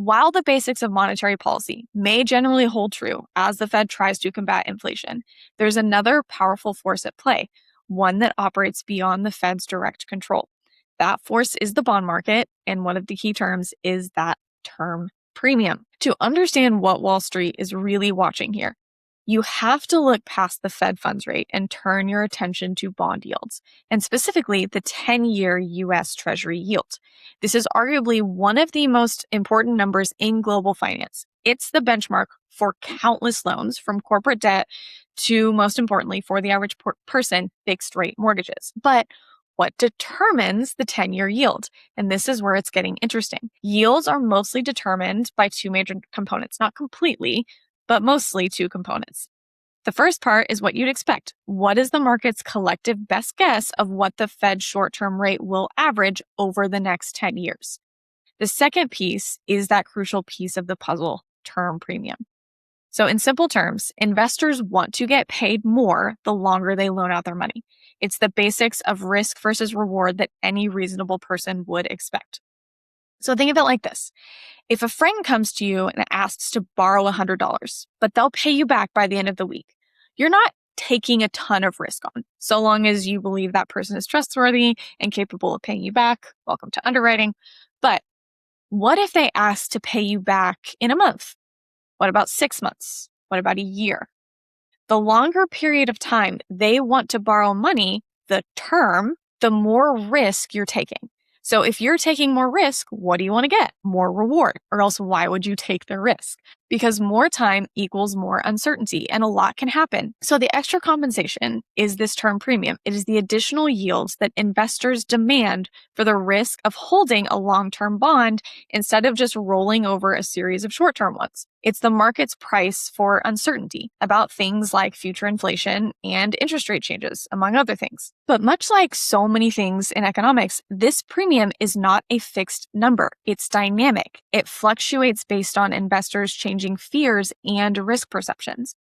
While the basics of monetary policy may generally hold true as the Fed tries to combat inflation, there's another powerful force at play, one that operates beyond the Fed's direct control. That force is the bond market, and one of the key terms is that term premium. To understand what Wall Street is really watching here, you have to look past the Fed funds rate and turn your attention to bond yields, and specifically the 10-year US Treasury yield. This is arguably one of the most important numbers in global finance. It's the benchmark for countless loans, from corporate debt to, most importantly, for the average person, fixed rate mortgages. But what determines the 10-year yield? And this is where it's getting interesting. Yields are mostly determined by two major components, not completely, but mostly two components. The first part is what you'd expect. What is the market's collective best guess of what the Fed short-term rate will average over the next 10 years? The second piece is that crucial piece of the puzzle, term premium. So in simple terms, investors want to get paid more the longer they loan out their money. It's the basics of risk versus reward that any reasonable person would expect. So think of it like this. If a friend comes to you and asks to borrow $100, but they'll pay you back by the end of the week, you're not taking a ton of risk on. So long as you believe that person is trustworthy and capable of paying you back, welcome to underwriting. But what if they ask to pay you back in a month? What about 6 months? What about a year? The longer period of time they want to borrow money, the term, the more risk you're taking. So if you're taking more risk, what do you want to get? More reward. Or else why would you take the risk? Because more time equals more uncertainty, and a lot can happen. So the extra compensation is this term premium. It is the additional yields that investors demand for the risk of holding a long-term bond instead of just rolling over a series of short-term ones. It's the market's price for uncertainty about things like future inflation and interest rate changes, among other things. But much like so many things in economics, this premium is not a fixed number. It's dynamic. It fluctuates based on investors' changing fears and risk perceptions.